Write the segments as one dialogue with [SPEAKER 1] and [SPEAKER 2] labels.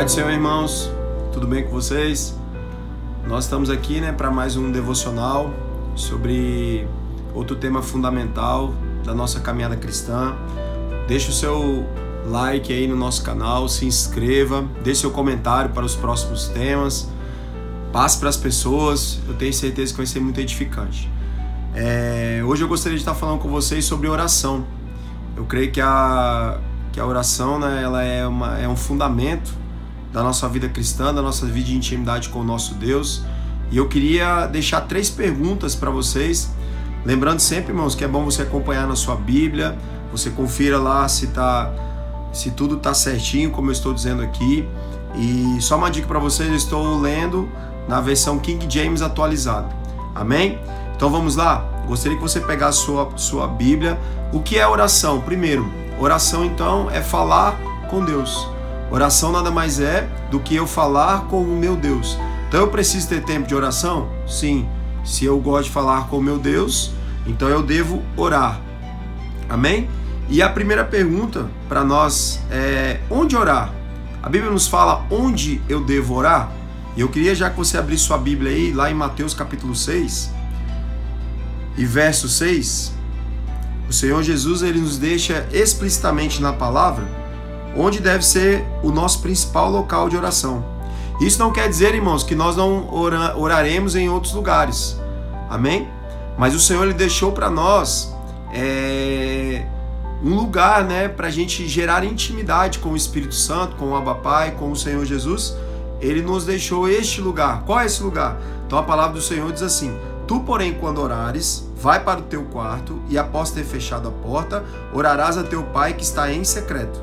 [SPEAKER 1] Pai do Senhor, irmãos, tudo bem com vocês? Nós estamos aqui, para mais um devocional sobre outro tema fundamental da nossa caminhada cristã. Deixa o seu like aí no nosso canal, se inscreva, deixe seu comentário para os próximos temas, passe para as pessoas, eu tenho certeza que vai ser muito edificante. Hoje eu gostaria de estar falando com vocês sobre oração. Eu creio que a oração, ela é um fundamento da nossa vida cristã, da nossa vida de intimidade com o nosso Deus. E eu queria deixar 3 perguntas para vocês. Lembrando sempre, irmãos, que é bom você acompanhar na sua Bíblia, você confira lá se tudo está certinho, como eu estou dizendo aqui. E só uma dica para vocês, eu estou lendo na versão King James atualizada. Amém? Então vamos lá? Gostaria que você pegasse sua Bíblia. O que é oração? Primeiro, oração então é falar com Deus. Oração nada mais é do que eu falar com o meu Deus. Então eu preciso ter tempo de oração? Sim. Se eu gosto de falar com o meu Deus, então eu devo orar. Amém? E a primeira pergunta para nós é: onde orar? A Bíblia nos fala onde eu devo orar. E eu queria já que você abrisse sua Bíblia aí, lá em Mateus capítulo 6 e verso 6. O Senhor Jesus, ele nos deixa explicitamente na palavra onde deve ser o nosso principal local de oração. Isso não quer dizer, irmãos, que nós não oraremos em outros lugares. Amém? Mas o Senhor, ele deixou para nós um lugar, para a gente gerar intimidade com o Espírito Santo, com o Abba Pai, com o Senhor Jesus. Ele nos deixou este lugar. Qual é esse lugar? Então a palavra do Senhor diz assim: tu, porém, quando orares, vai para o teu quarto e, após ter fechado a porta, orarás a teu Pai que está em secreto.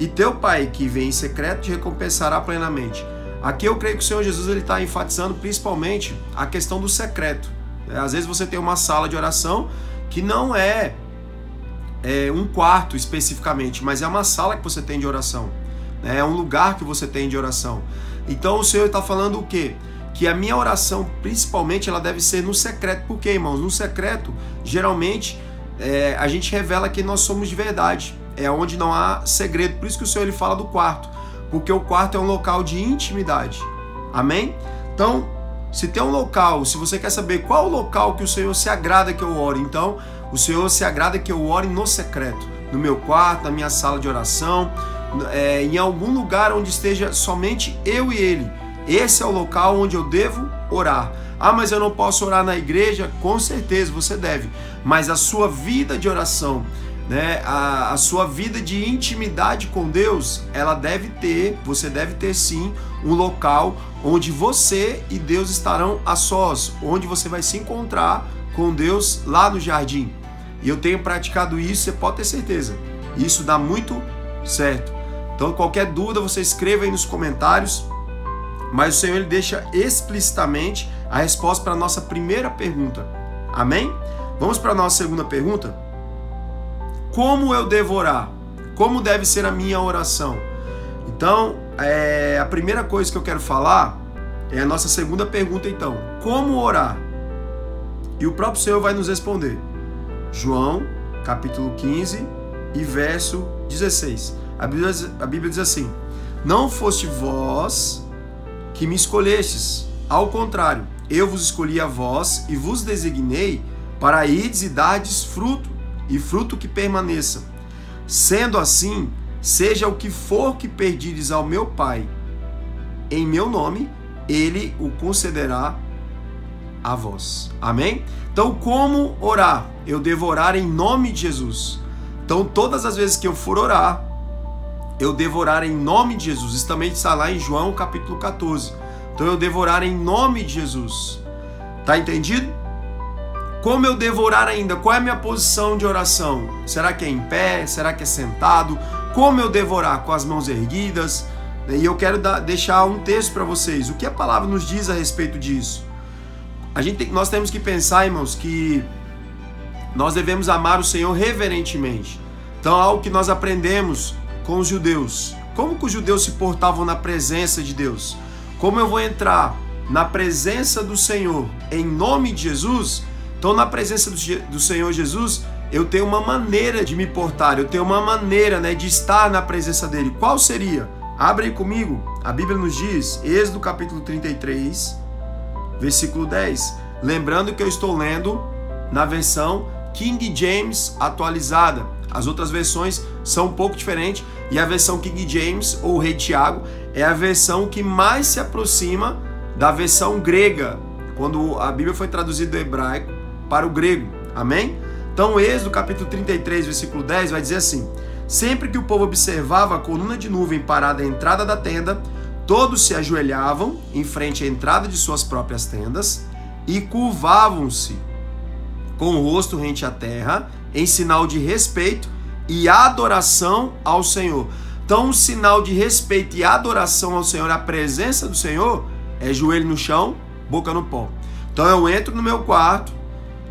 [SPEAKER 1] E teu Pai que vem em secreto te recompensará plenamente. Aqui eu creio que o Senhor Jesus está enfatizando principalmente a questão do secreto. Às vezes você tem uma sala de oração que não é um quarto especificamente, mas é uma sala que você tem de oração. É um lugar que você tem de oração. Então o Senhor está falando o quê? Que a minha oração, principalmente, ela deve ser no secreto. Por quê, irmãos? No secreto, geralmente, a gente revela que nós somos de verdade. É onde não há segredo. Por isso que o Senhor, ele fala do quarto. Porque o quarto é um local de intimidade. Amém? Então, se tem um local, se você quer saber qual o local que o Senhor se agrada que eu ore, então, o Senhor se agrada que eu ore no secreto. No meu quarto, na minha sala de oração, em algum lugar onde esteja somente eu e Ele. Esse é o local onde eu devo orar. Ah, mas eu não posso orar na igreja? Com certeza você deve. Mas a sua vida de oração, a sua vida de intimidade com Deus, você deve ter sim um local onde você e Deus estarão a sós, onde você vai se encontrar com Deus lá no jardim. E eu tenho praticado isso, você pode ter certeza. Isso dá muito certo. Então qualquer dúvida você escreva aí nos comentários. Mas o Senhor, ele deixa explicitamente a resposta para a nossa primeira pergunta. Amém? Vamos para a nossa segunda pergunta? Como eu devo orar? Como deve ser a minha oração? Então, a primeira coisa que eu quero falar é a nossa segunda pergunta, então. Como orar? E o próprio Senhor vai nos responder. João, capítulo 15 e verso 16. A Bíblia diz assim: não foste vós que me escolhestes, ao contrário, eu vos escolhi a vós e vos designei para ides e dardes fruto, e fruto que permaneça. Sendo assim, seja o que for que pedirdes ao meu Pai, em meu nome, Ele o concederá a vós. Amém? Então, como orar? Eu devo orar em nome de Jesus. Então, todas as vezes que eu for orar, eu devo orar em nome de Jesus. Isso também está lá em João capítulo 14. Então eu devo orar em nome de Jesus. Tá entendido? Como eu devo orar ainda? Qual é a minha posição de oração? Será que é em pé? Será que é sentado? Como eu devo orar? Com as mãos erguidas? E eu quero deixar um texto para vocês. O que a palavra nos diz a respeito disso? Nós temos que pensar, irmãos, que nós devemos amar o Senhor reverentemente. Então, algo que nós aprendemos com os judeus. Como que os judeus se portavam na presença de Deus? Como eu vou entrar na presença do Senhor em nome de Jesus? Então, na presença do Senhor Jesus, eu tenho uma maneira de me portar, eu tenho uma maneira, de estar na presença dele. Qual seria? Abre aí comigo, a Bíblia nos diz, Êxodo capítulo 33, versículo 10. Lembrando que eu estou lendo na versão King James atualizada. As outras versões são um pouco diferentes e a versão King James, ou Rei Tiago, é a versão que mais se aproxima da versão grega, quando a Bíblia foi traduzida do hebraico para o grego. Amém? Então, Êxodo capítulo 33, versículo 10 vai dizer assim: sempre que o povo observava a coluna de nuvem parada à entrada da tenda, todos se ajoelhavam em frente à entrada de suas próprias tendas e curvavam-se com o rosto rente à terra, em sinal de respeito e adoração ao Senhor. Então, um sinal de respeito e adoração ao Senhor, a presença do Senhor, é joelho no chão, boca no pó. Então, eu entro no meu quarto,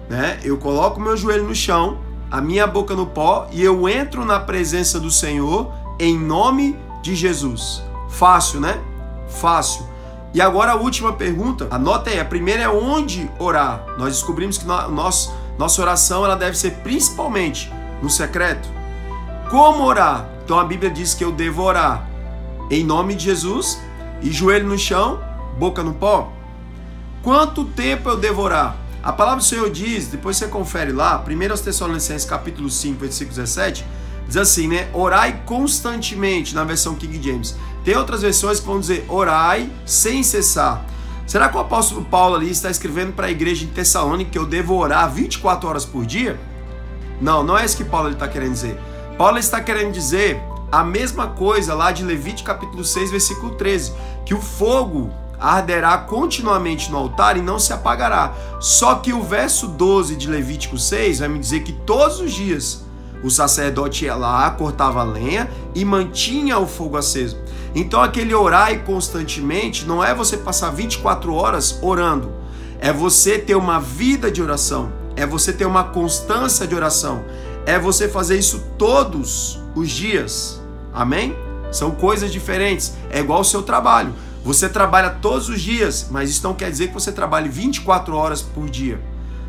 [SPEAKER 1] né? Eu coloco meu joelho no chão, a minha boca no pó, e eu entro na presença do Senhor em nome de Jesus. Fácil, né? Fácil. E agora a última pergunta, anota aí, a primeira é onde orar. Nós descobrimos que nossa oração ela deve ser principalmente no secreto. Como orar? Então a Bíblia diz que eu devo orar em nome de Jesus e joelho no chão, boca no pó. Quanto tempo eu devo orar? A palavra do Senhor diz, depois você confere lá, 1 Tessalonicenses capítulo 5, versículo 17, diz assim, né? Orai constantemente, na versão King James. Tem outras versões que vão dizer orai sem cessar. Será que o apóstolo Paulo ali está escrevendo para a igreja em Tessalônica que eu devo orar 24 horas por dia? Não, não é isso que Paulo está querendo dizer. Paulo está querendo dizer a mesma coisa lá de Levítico capítulo 6, versículo 13, que o fogo arderá continuamente no altar e não se apagará. Só que o verso 12 de Levítico 6 vai me dizer que todos os dias o sacerdote ia lá, cortava a lenha e mantinha o fogo aceso. Então aquele orar constantemente não é você passar 24 horas orando, é você ter uma vida de oração, é você ter uma constância de oração, é você fazer isso todos os dias. Amém? São coisas diferentes, é igual ao seu trabalho. Você trabalha todos os dias, mas isso não quer dizer que você trabalhe 24 horas por dia.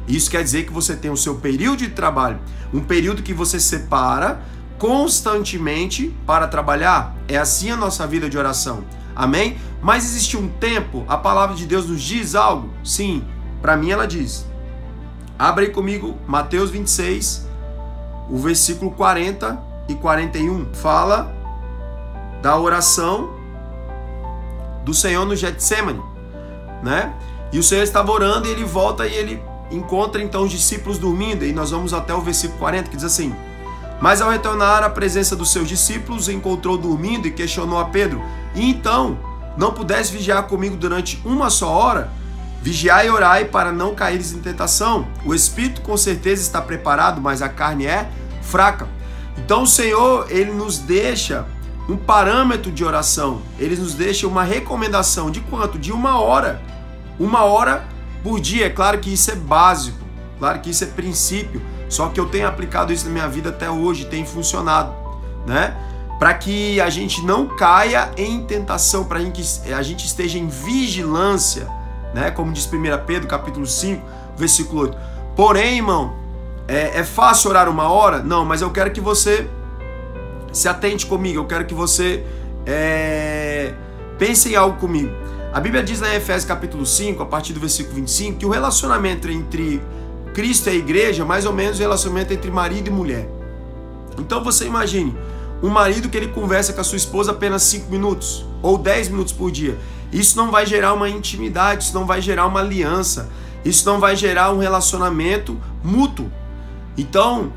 [SPEAKER 1] Isso quer dizer que você tem o seu período de trabalho, um período que você separa constantemente para trabalhar. É assim a nossa vida de oração. Amém? Mas existe um tempo, a palavra de Deus nos diz algo? Sim, para mim ela diz. Abre aí comigo Mateus 26, o versículo 40 e 41. Fala da oração do Senhor no Getsemane, né? E o Senhor estava orando e ele volta e ele encontra então os discípulos dormindo, e nós vamos até o versículo 40, que diz assim: mas ao retornar à presença dos seus discípulos, encontrou dormindo e questionou a Pedro: e então, não pudesse vigiar comigo durante uma só hora? Vigiai e orai para não caíres em tentação. O espírito com certeza está preparado, mas a carne é fraca. Então o Senhor, ele nos deixa um parâmetro de oração, ele nos deixa uma recomendação de quanto? De uma hora por dia. É claro que isso é básico, claro que isso é princípio, só que eu tenho aplicado isso na minha vida até hoje, tem funcionado, né? Para que a gente não caia em tentação, para que a gente esteja em vigilância, né? Como diz 1 Pedro capítulo 5, versículo 8. Porém, irmão, é fácil orar uma hora? Não, mas eu quero que você se atente comigo, eu quero que você pense em algo comigo. A Bíblia diz lá em Efésios capítulo 5, a partir do versículo 25, que o relacionamento entre Cristo e a igreja é mais ou menos o relacionamento entre marido e mulher. Então você imagine, um marido que ele conversa com a sua esposa apenas 5 minutos ou 10 minutos por dia. Isso não vai gerar uma intimidade, isso não vai gerar uma aliança, isso não vai gerar um relacionamento mútuo. Então,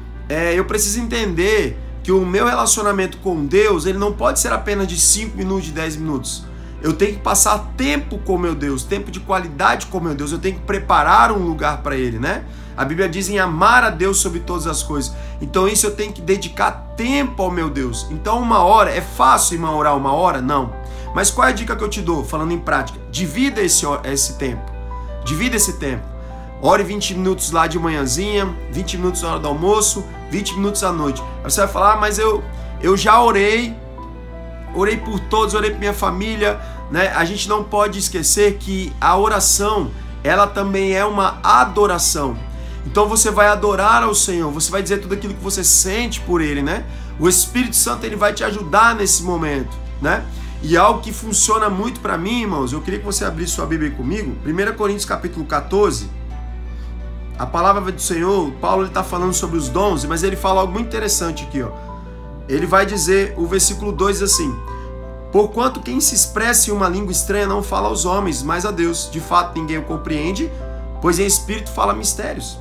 [SPEAKER 1] eu preciso entender que o meu relacionamento com Deus, ele não pode ser apenas de 5 minutos, de 10 minutos. Eu tenho que passar tempo com meu Deus, tempo de qualidade com meu Deus. Eu tenho que preparar um lugar para Ele, né? A Bíblia diz em amar a Deus sobre todas as coisas. Então isso eu tenho que dedicar tempo ao meu Deus. Então uma hora, é fácil, irmão, orar uma hora? Não. Mas qual é a dica que eu te dou? Falando em prática, divida esse tempo. Divida esse tempo. Ore 20 minutos lá de manhãzinha, 20 minutos na hora do almoço, 20 minutos à noite. Aí você vai falar, mas eu já orei por todos, orei por minha família, né? A gente não pode esquecer que a oração, ela também é uma adoração. Então você vai adorar ao Senhor, você vai dizer tudo aquilo que você sente por Ele, né? O Espírito Santo, ele vai te ajudar nesse momento, né? E algo que funciona muito para mim, irmãos, eu queria que você abrisse sua Bíblia aí comigo. 1 Coríntios capítulo 14, a palavra do Senhor, Paulo está falando sobre os dons, mas ele fala algo muito interessante aqui, ó. Ele vai dizer, o versículo 2 assim: porquanto quem se expressa em uma língua estranha não fala aos homens, mas a Deus. De fato, ninguém o compreende, pois em espírito fala mistérios.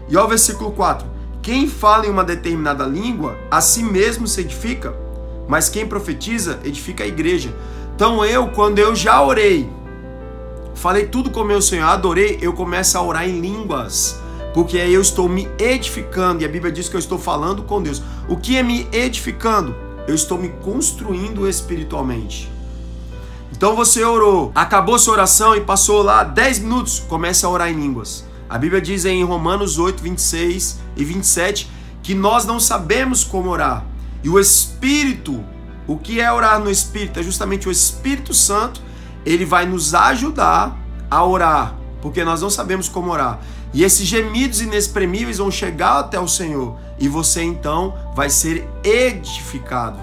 [SPEAKER 1] E ao versículo 4: quem fala em uma determinada língua, a si mesmo se edifica, mas quem profetiza, edifica a igreja. Então quando eu já orei, falei tudo com o meu Senhor, adorei, eu começo a orar em línguas, porque aí eu estou me edificando, e a Bíblia diz que eu estou falando com Deus. O que é me edificando? Eu estou me construindo espiritualmente. Então você orou, acabou sua oração e passou lá 10 minutos, comece a orar em línguas. A Bíblia diz em Romanos 8, 26 e 27, que nós não sabemos como orar. E o Espírito, o que é orar no Espírito? É justamente o Espírito Santo, ele vai nos ajudar a orar, porque nós não sabemos como orar. E esses gemidos inexprimíveis vão chegar até o Senhor, e você então vai ser edificado.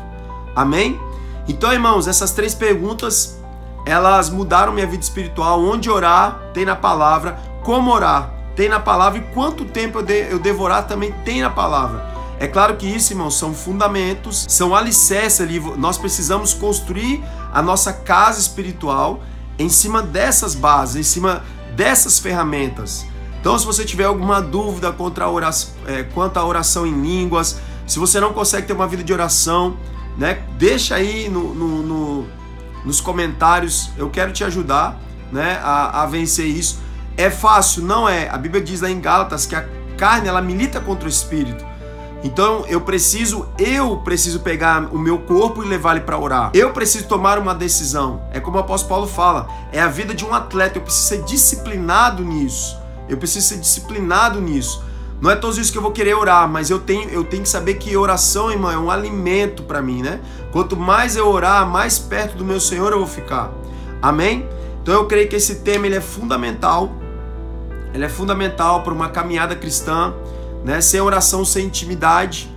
[SPEAKER 1] Amém? Então, irmãos, essas 3 perguntas, elas mudaram minha vida espiritual. Onde orar, tem na palavra. Como orar, tem na palavra. E quanto tempo eu devo orar, também tem na palavra. É claro que isso, irmãos, são fundamentos, são alicerces ali. Nós precisamos construir a nossa casa espiritual em cima dessas bases, em cima dessas ferramentas. Então, se você tiver alguma dúvida quanto à oração em línguas, se você não consegue ter uma vida de oração, né, deixa aí nos comentários. Eu quero te ajudar, né, a vencer isso. É fácil? Não é. A Bíblia diz lá em Gálatas que a carne, ela milita contra o espírito. Então eu preciso pegar o meu corpo e levar ele para orar. Eu preciso tomar uma decisão. É como o apóstolo Paulo fala, é a vida de um atleta. Eu preciso ser disciplinado nisso. Não é todos os dias que eu vou querer orar, mas eu tenho que saber que oração, irmão, é um alimento para mim, né? Quanto mais eu orar, mais perto do meu Senhor eu vou ficar. Amém? Então eu creio que esse tema ele é fundamental. Ele é fundamental para uma caminhada cristã, né? Sem oração, sem intimidade.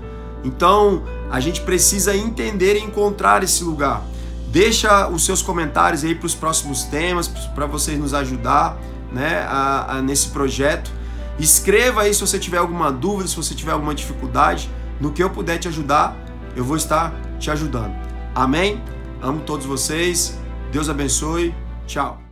[SPEAKER 1] Então a gente precisa entender e encontrar esse lugar. Deixa os seus comentários aí para os próximos temas, para vocês nos ajudar, né, nesse projeto. Escreva aí se você tiver alguma dúvida, se você tiver alguma dificuldade. No que eu puder te ajudar, eu vou estar te ajudando. Amém? Amo todos vocês. Deus abençoe. Tchau.